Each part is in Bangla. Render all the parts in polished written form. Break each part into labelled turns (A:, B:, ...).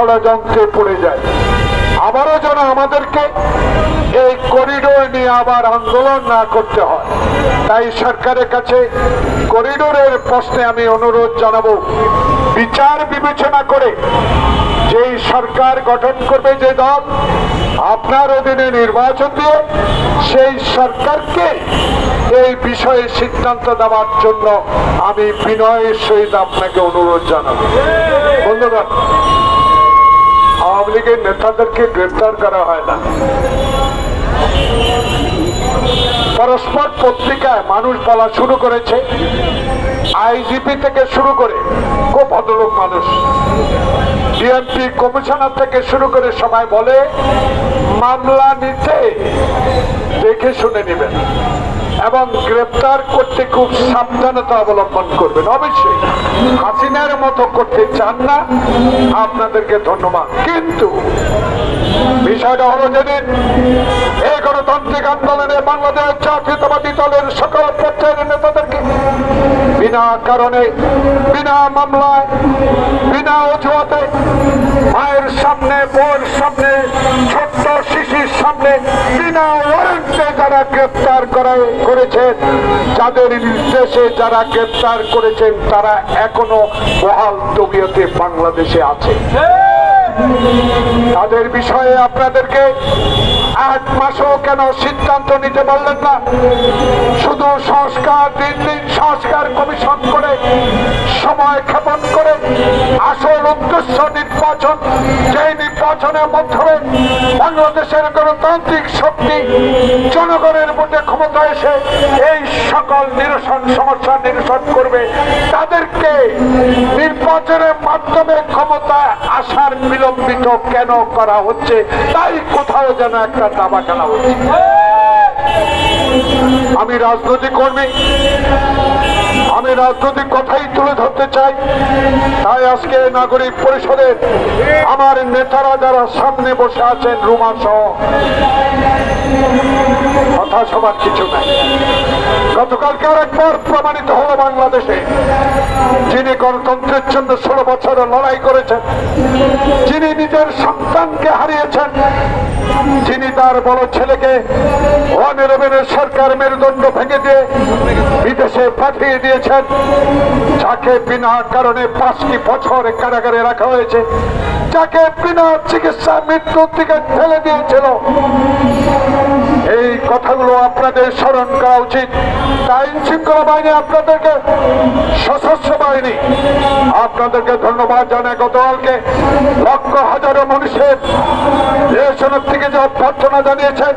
A: ষড়যন্ত্রে পড়ে যায়। আবারও যেন আমাদেরকে এই করিডোর নিয়ে আবার আন্দোলন না করতে হয়। তাই সরকারের কাছে করিডোরের প্রশ্নে আমি অনুরোধ জানাবো, বিচার বিবেচনা করে যেই সরকার গঠন করবে, যে দল আপনার অধীনে নির্বাচন দিয়ে, সেই সরকারকে এই বিষয়ে সিদ্ধান্ত দেওয়ার জন্য আমি বিনয়ের সহিত আপনাকে অনুরোধ জানাবো। বন্ধুগণ, আওয়ামী লীগের নেতাদেরকে গ্রেফতার করা হয় না। পরস্পর পত্রিকায় মানুষ বলা শুরু করেছে, আইজিপি থেকে শুরু করে খুব ভদ্রলোক মানুষ, ডিএমপি কমিশনার থেকে শুরু করে সবাই বলে মামলা নিতে দেখে শুনে নেবেন এবং গ্রেফতার করতে খুব সাবধানতা অবলম্বন করবেন। অবশ্যই হাসিনার মতো করতে চান না, আপনাদেরকে ধন্যবাদ। কিন্তু বিষয়টা হলো, যেদিন এই গণতান্ত্রিক আন্দোলনে বাংলাদেশ জাতীয়তাবাদী দলের সকল পর্যায়ের নেতাদেরকে বিনা কারণে, বিনা মামলায়, বিনা অজুহাতে মায়ের সামনে, বোর সামনে, ছোট্ট শিশুর সামনে বিনা ওয়ারেন্টে যারা গ্রেফতার করেছেন, যাদের নির্দেশে যারা গ্রেফতার করেছেন, তারা এখনো বহাল তবিয়তে বাংলাদেশে আছে। তাদের বিষয়ে আপনাদেরকে 8 মাসও কেন সিদ্ধান্ত নিতে পারলেন না? শুধু সংস্কার, দিন দিন সংস্কার কমিশন করে সময় ক্ষেপণ করে আসল উদ্দেশ্য নির্বাচন, যে নির্বাচনের মাধ্যমে বাংলাদেশের গণতান্ত্রিক শক্তি জনগণের ভোটে ক্ষমতা এসে এই সকল সমস্যা নিরসন করবে, তাদেরকে নির্বাচনের মাধ্যমে ক্ষমতায় আসার বিলম্বিত কেন করা হচ্ছে? তাই কোথাও যেন একটা দাবা খেলা হচ্ছে। আমি রাজনৈতিক কর্মী, আমি রাজনৈতিক কথাই তুলে ধরতে চাই। তাই আজকে নাগরিক পরিষদের আমার নেতারা যারা সামনে বসে আছেন, রুমা সহ, কথা সবার কিছু নাই। গতকালকে আরেকবার প্রমাণিত হলো বাংলাদেশে, যিনি গণতন্ত্রের জন্য 16 বছর লড়াই করেছেন, যিনি নিজের সন্তানকে হারিয়েছেন, যিনি তার বড় ছেলেকে 111 সরকার মেরুদণ্ড ভেঙে দিয়ে বিদেশে পাঠিয়ে দিয়েছেন, যাকে বিনা কারণে 5টি বছর কারাগারে রাখা হয়েছে, যাকে বিনা চিকিৎসা মৃত্যুর দিকে ঠেলে দিয়েছিল, এই কথাগুলো আপনাদের স্মরণ করা উচিত। আইন শৃঙ্খলা বাহিনী আপনাদেরকে, সশস্ত্র বাহিনী আপনাদেরকে ধন্যবাদ জানায়। গতকালকে লক্ষ হাজারো মানুষের দেশের থেকে যে অভ্যর্থনা জানিয়েছেন,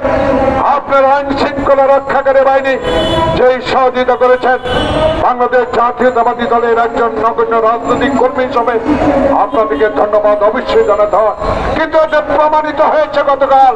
A: আপনার আইন শৃঙ্খলা রক্ষাকারী বাহিনী যেই সহযোগিতা করেছেন, বাংলাদেশ জাতীয়তাবাদী দলের একজন নগণ্য রাজনৈতিক কর্মী হিসেবে আপনাদেরকে ধন্যবাদ অবশ্যই জানাতে হয়। কিন্তু এটা প্রমাণিত হয়েছে গতকাল